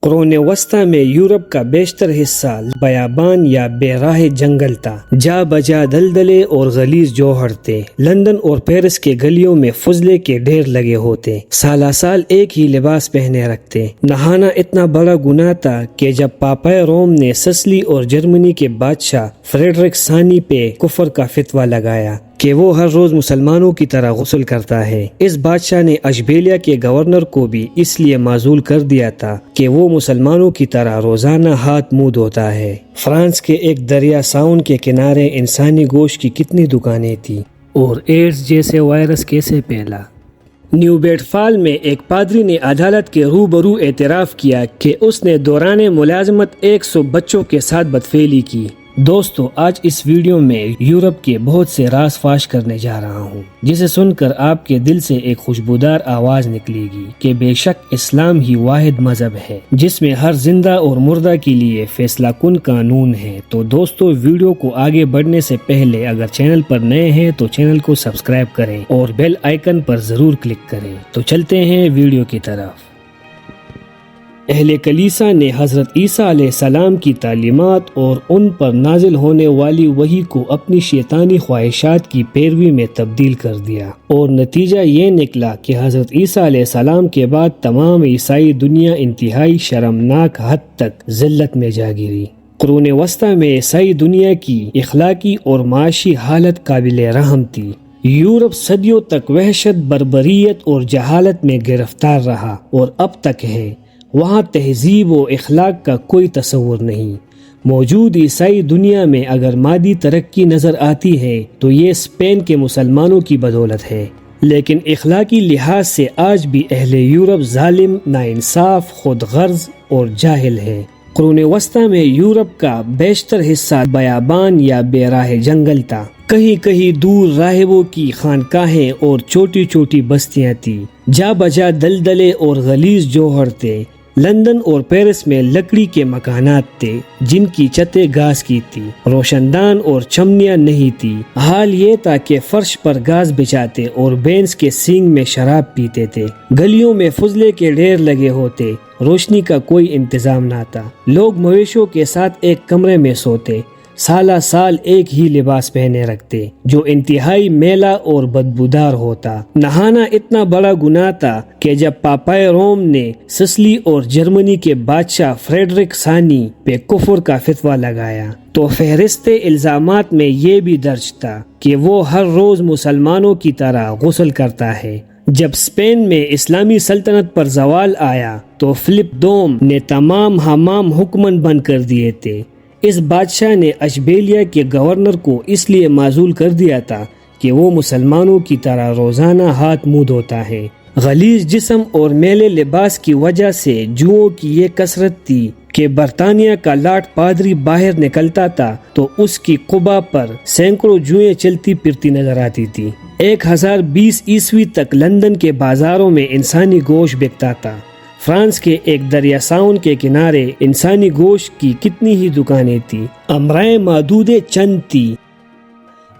قرون وسطی میں یورپ کا بیشتر حصہ بیابان یا بے راہ جنگل تھا، جا بجا دلدلے اور غلیظ جوہر تھے۔ لندن اور پیرس کے گلیوں میں فضلے کے ڈھیر لگے ہوتے، سالہ سال ایک ہی لباس پہنے رکھتے۔ نہانا اتنا بڑا گناہ تھا کہ جب پاپائے روم نے سسلی اور جرمنی کے بادشاہ فریڈرک ثانی پہ کفر کا فتویٰ لگایا کہ وہ ہر روز مسلمانوں کی طرح غسل کرتا ہے، اس بادشاہ نے اشبیلیہ کے گورنر کو بھی اس لیے معزول کر دیا تھا کہ وہ مسلمانوں کی طرح روزانہ ہاتھ منہ دھوتا ہے۔ فرانس کے ایک دریا ساون کے کنارے انسانی گوشت کی کتنی دکانیں تھیں، اور ایڈز جیسے وائرس کیسے پھیلا۔ نیو بیٹ فال میں ایک پادری نے عدالت کے روبرو اعتراف کیا کہ اس نے دوران ملازمت 100 بچوں کے ساتھ بدفعلی کی۔ دوستو، آج اس ویڈیو میں یورپ کے بہت سے راز فاش کرنے جا رہا ہوں، جسے سن کر آپ کے دل سے ایک خوشبودار آواز نکلے گی کہ بے شک اسلام ہی واحد مذہب ہے جس میں ہر زندہ اور مردہ کے لیے فیصلہ کن قانون ہے۔ تو دوستو، ویڈیو کو آگے بڑھنے سے پہلے اگر چینل پر نئے ہیں تو چینل کو سبسکرائب کریں اور بیل آئیکن پر ضرور کلک کریں۔ تو چلتے ہیں ویڈیو کی طرف۔ اہل کلیسا نے حضرت عیسیٰ علیہ السلام کی تعلیمات اور ان پر نازل ہونے والی وحی کو اپنی شیطانی خواہشات کی پیروی میں تبدیل کر دیا، اور نتیجہ یہ نکلا کہ حضرت عیسیٰ علیہ السلام کے بعد تمام عیسائی دنیا انتہائی شرمناک حد تک ذلت میں جا گری۔ قرون وسطی میں عیسائی دنیا کی اخلاقی اور معاشی حالت قابل رحم تھی۔ یورپ صدیوں تک وحشت، بربریت اور جہالت میں گرفتار رہا اور اب تک ہے۔ وہاں تہذیب و اخلاق کا کوئی تصور نہیں۔ موجود عیسائی دنیا میں اگر مادی ترقی نظر آتی ہے تو یہ اسپین کے مسلمانوں کی بدولت ہے، لیکن اخلاقی لحاظ سے آج بھی اہل یورپ ظالم، ناانصاف، خود غرض اور جاہل ہے۔ قرون وسطی میں یورپ کا بیشتر حصہ بیابان یا بے راہ جنگل تھا۔ کہیں کہیں دور راہبوں کی خانقاہیں اور چھوٹی چھوٹی بستیاں تھیں، جا بجا دلدلے اور غلیظ جوہر تھے۔ لندن اور پیرس میں لکڑی کے مکانات تھے جن کی چھتیں گھاس کی تھی، روشن دان اور چمنیاں نہیں تھی۔ حال یہ تھا کہ فرش پر گھاس بچھاتے اور بینس کے سینگ میں شراب پیتے تھے۔ گلیوں میں فضلے کے ڈھیر لگے ہوتے، روشنی کا کوئی انتظام نہ تھا۔ لوگ مویشیوں کے ساتھ ایک کمرے میں سوتے، سالہ سال ایک ہی لباس پہنے رکھتے جو انتہائی میلا اور بدبودار ہوتا۔ نہانا اتنا بڑا گناہ تھا کہ جب پاپائے روم نے سسلی اور جرمنی کے بادشاہ فریڈرک ثانی پہ کفر کا فتویٰ لگایا تو فہرست الزامات میں یہ بھی درج تھا کہ وہ ہر روز مسلمانوں کی طرح غسل کرتا ہے۔ جب اسپین میں اسلامی سلطنت پر زوال آیا تو فلپ دوم نے تمام حمام حکمن بند کر دیے تھے۔ اس بادشاہ نے اشبیلیہ کے گورنر کو اس لیے معزول کر دیا تھا کہ وہ مسلمانوں کی طرح روزانہ ہاتھ منہ دھوتا ہے۔ غلیظ جسم اور میلے لباس کی وجہ سے جوؤں کی یہ کثرت تھی کہ برطانیہ کا لاٹ پادری باہر نکلتا تھا تو اس کی قبا پر سینکڑوں جوئیں چلتی پھرتی نظر آتی تھی۔ 1020 عیسوی تک لندن کے بازاروں میں انسانی گوشت بکتا تھا۔ فرانس کے ایک دریا ساون کے کنارے انسانی گوشت کی کتنی ہی دکانیں تھیں، امرائے معدود چند تھی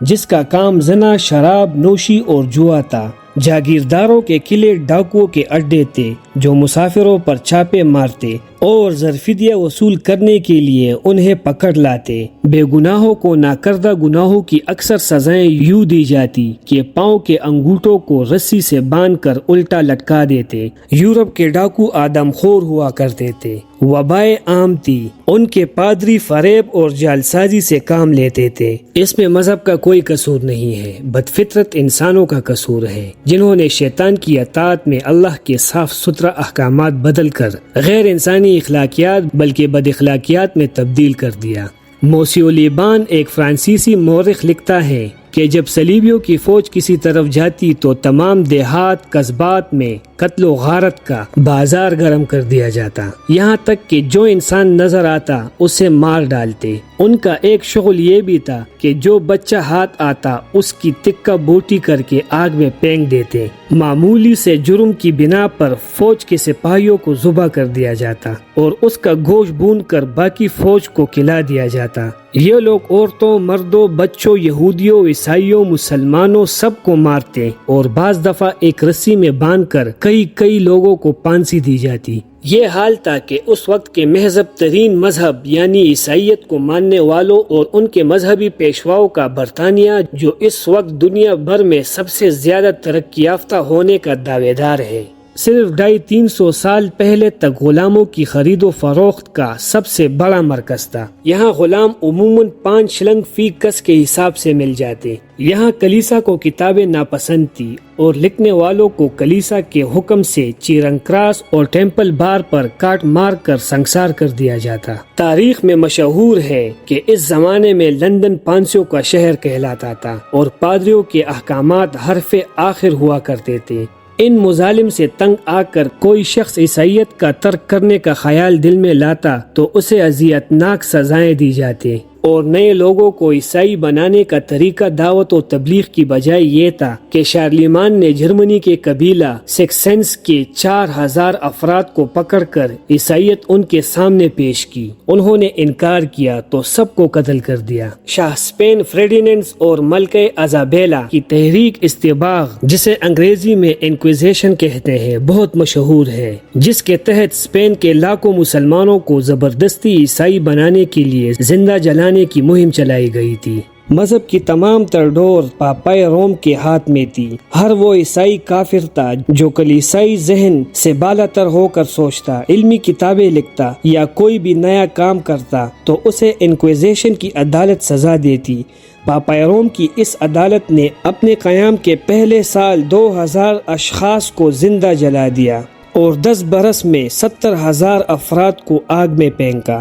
جس کا کام زنا، شراب نوشی اور جوا تھا۔ جاگیرداروں کے قلعے ڈاکوؤں کے اڈے تھے جو مسافروں پر چھاپے مارتے اور زرفدیہ وصول کرنے کے لیے انہیں پکڑ لاتے۔ بے گناہوں کو ناکردہ گناہوں کی اکثر سزائیں یوں دی جاتی کہ پاؤں کے انگوٹھوں کو رسی سے باندھ کر الٹا لٹکا دیتے۔ یورپ کے ڈاکو آدم خور ہوا کرتے تھے، وبائیں عام تھی، ان کے پادری فریب اور جعلسازی سے کام لیتے تھے۔ اس میں مذہب کا کوئی قصور نہیں ہے، بدفطرت انسانوں کا قصور ہے جنہوں نے شیطان کی اطاعت میں اللہ کے صاف ستھرا احکامات بدل کر غیر انسانی اخلاقیات بلکہ بد اخلاقیات میں تبدیل کر دیا۔ موسیو لیبان ایک فرانسیسی مورخ لکھتا ہے کہ جب صلیبیوں کی فوج کسی طرف جاتی تو تمام دیہات قصبات میں قتل و غارت کا بازار گرم کر دیا جاتا، یہاں تک کہ جو انسان نظر آتا اسے مار ڈالتے۔ ان کا ایک شغل یہ بھی تھا کہ جو بچہ ہاتھ آتا اس کی تکہ بوٹی کر کے آگ میں پھینک دیتے۔ معمولی سے جرم کی بنا پر فوج کے سپاہیوں کو ذبح کر دیا جاتا اور اس کا گوشت بھون کر باقی فوج کو کھلا دیا جاتا۔ یہ لوگ عورتوں، مردوں، بچوں، یہودیوں، عیسائیوں، مسلمانوں سب کو مارتے اور بعض دفعہ ایک رسی میں باندھ کر کئی لوگوں کو پھانسی دی جاتی۔ یہ حال تھا کہ اس وقت کے مہذب ترین مذہب یعنی عیسائیت کو ماننے والوں اور ان کے مذہبی پیشواؤں کا برطانیہ، جو اس وقت دنیا بھر میں سب سے زیادہ ترقی یافتہ ہونے کا دعوے دار ہے، صرف 250-300 سال پہلے تک غلاموں کی خرید و فروخت کا سب سے بڑا مرکز تھا۔ یہاں غلام عموماً 5 شلنگ فی گز کے حساب سے مل جاتے۔ یہاں کلیسا کو کتابیں ناپسند تھی اور لکھنے والوں کو کلیسا کے حکم سے چیرنگ کراس اور ٹیمپل بار پر کاٹ مار کر سنسار کر دیا جاتا۔ تاریخ میں مشہور ہے کہ اس زمانے میں لندن پانسیوں کا شہر کہلاتا تھا اور پادریوں کے احکامات حرف آخر ہوا کرتے تھے۔ ان مظالم سے تنگ آ کر کوئی شخص عیسائیت کا ترک کرنے کا خیال دل میں لاتا تو اسے اذیتناک سزائیں دی جاتی، اور نئے لوگوں کو عیسائی بنانے کا طریقہ دعوت و تبلیغ کی بجائے یہ تھا کہ شارلیمان نے جرمنی کے قبیلہ سیکسنس کے 4000 افراد کو پکڑ کر عیسائیت ان کے سامنے پیش کی۔ انہوں نے انکار کیا تو سب کو قتل کر دیا۔ شاہ اسپین فریڈینڈ اور ملکہ ایزابیلا کی تحریک استباغ، جسے انگریزی میں انکویزیشن کہتے ہیں، بہت مشہور ہے، جس کے تحت اسپین کے لاکھوں مسلمانوں کو زبردستی عیسائی بنانے کے لیے زندہ جلانے کی مہم چلائی گئی تھی۔ مذہب کی تمام تر ڈور پاپائے روم کے ہاتھ میں تھی۔ ہر وہ عیسائی کافر تھا جو کلیسائی ذہن سے بالا تر ہو کر سوچتا، علمی کتابیں لکھتا یا کوئی بھی نیا کام کرتا تو اسے انکویزیشن کی عدالت سزا دیتی۔ پاپائے روم کی اس عدالت نے اپنے قیام کے پہلے سال 2000 اشخاص کو زندہ جلا دیا اور 10 برس میں 70,000 افراد کو آگ میں پھینکا۔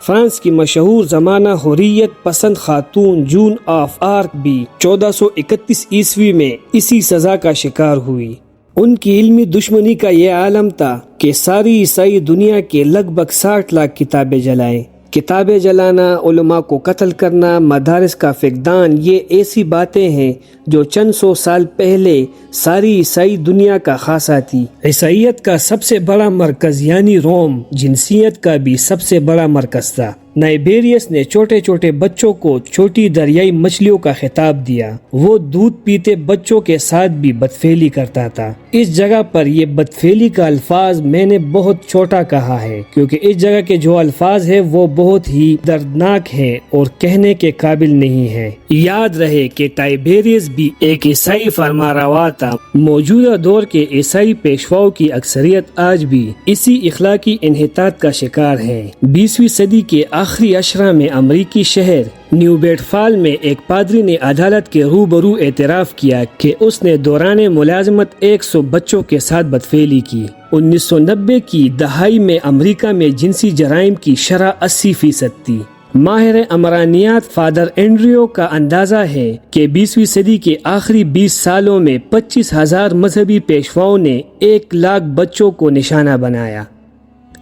فرانس کی مشہور زمانہ حریت پسند خاتون جون آف آرک بھی 1431 عیسوی میں اسی سزا کا شکار ہوئی۔ ان کی علمی دشمنی کا یہ عالم تھا کہ ساری عیسائی دنیا کے لگ بھگ 60 لاکھ کتابیں جلائیں۔ کتابیں جلانا، علماء کو قتل کرنا، مدارس کا فقدان، یہ ایسی باتیں ہیں جو چند 100 سال پہلے ساری عیسائی دنیا کا خاصہ تھی۔ عیسائیت کا سب سے بڑا مرکز یعنی روم جنسیت کا بھی سب سے بڑا مرکز تھا۔ نائبیریس نے چھوٹے چھوٹے بچوں کو چھوٹی دریائی مچھلیوں کا خطاب دیا۔ وہ دودھ پیتے بچوں کے ساتھ بھی بدفعلی کرتا تھا۔ اس جگہ پر یہ بدفعلی کا الفاظ میں نے بہت چھوٹا کہا ہے کیونکہ اس جگہ کے جو الفاظ ہیں وہ بہت ہی دردناک ہیں اور کہنے کے قابل نہیں ہیں۔ یاد رہے کہ ٹائبیریس بھی ایک عیسائی فرمانروا تھا۔ موجودہ دور کے عیسائی پیشواؤں کی اکثریت آج بھی اسی اخلاقی انحطاط کا شکار ہے۔ 20ویں صدی کے آخری اشرہ میں امریکی شہر نیو بیٹ فال میں ایک پادری نے عدالت کے روبرو اعتراف کیا کہ اس نے دوران ملازمت 100 بچوں کے ساتھ بدفعلی کی۔ 1990 کی دہائی میں امریکہ میں جنسی جرائم کی شرح 80% تھی۔ ماہر عمرانیات فادر اینڈریو کا اندازہ ہے کہ 20ویں صدی کے آخری 20 سالوں میں 25,000 مذہبی پیشواؤں نے 1 لاکھ بچوں کو نشانہ بنایا۔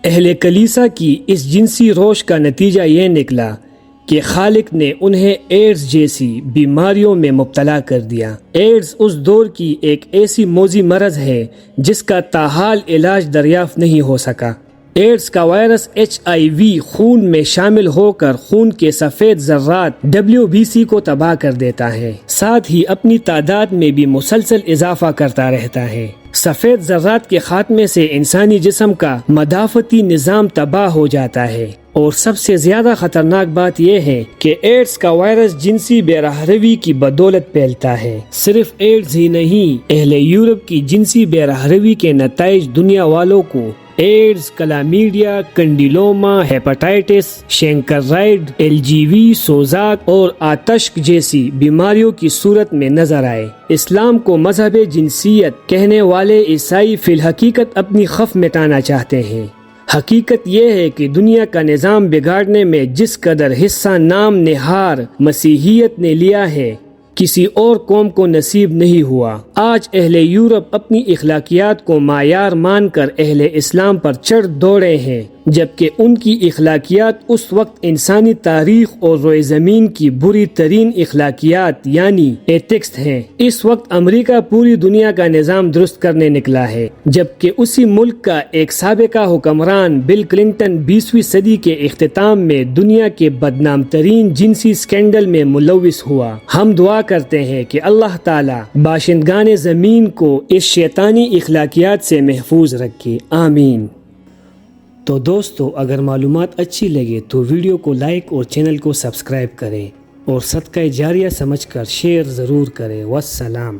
اہل کلیسا کی اس جنسی روش کا نتیجہ یہ نکلا کہ خالق نے انہیں ایڈز جیسی بیماریوں میں مبتلا کر دیا۔ ایڈز اس دور کی ایک ایسی موذی مرض ہے جس کا تاحال علاج دریافت نہیں ہو سکا۔ ایڈز کا وائرس HIV خون میں شامل ہو کر خون کے سفید ذرات WBC کو تباہ کر دیتا ہے، ساتھ ہی اپنی تعداد میں بھی مسلسل اضافہ کرتا رہتا ہے۔ سفید ذرات کے خاتمے سے انسانی جسم کا مدافعتی نظام تباہ ہو جاتا ہے، اور سب سے زیادہ خطرناک بات یہ ہے کہ ایڈز کا وائرس جنسی بے رحروی کی بدولت پھیلتا ہے۔ صرف ایڈز ہی نہیں، اہل یورپ کی جنسی بے رحروی کے نتائج دنیا والوں کو ایڈز، کلامیڈیا، کنڈیلوما، ہیپاٹائٹس، شینکرائڈ، LGV، سوزاک اور آتشک جیسی بیماریوں کی صورت میں نظر آئے۔ اسلام کو مذہب جنسیت کہنے والے عیسائی فی الحقیقت اپنی خف مٹانا چاہتے ہیں۔ حقیقت یہ ہے کہ دنیا کا نظام بگاڑنے میں جس قدر حصہ نام نہار مسیحیت نے لیا ہے، کسی اور قوم کو نصیب نہیں ہوا۔ آج اہل یورپ اپنی اخلاقیات کو معیار مان کر اہل اسلام پر چڑھ دوڑے ہیں، جبکہ ان کی اخلاقیات اس وقت انسانی تاریخ اور روئے زمین کی بری ترین اخلاقیات یعنی ایتھکس ہیں۔ اس وقت امریکہ پوری دنیا کا نظام درست کرنے نکلا ہے، جبکہ اسی ملک کا ایک سابقہ حکمران بل کلنٹن 20ویں صدی کے اختتام میں دنیا کے بدنام ترین جنسی سکینڈل میں ملوث ہوا۔ ہم دعا کرتے ہیں کہ اللہ تعالی باشندگان زمین کو اس شیطانی اخلاقیات سے محفوظ رکھے، آمین۔ تو دوستو اگر معلومات اچھی لگے تو ویڈیو کو لائک اور چینل کو سبسکرائب کریں اور صدقہ جاریہ سمجھ کر شیئر ضرور کریں۔ والسلام۔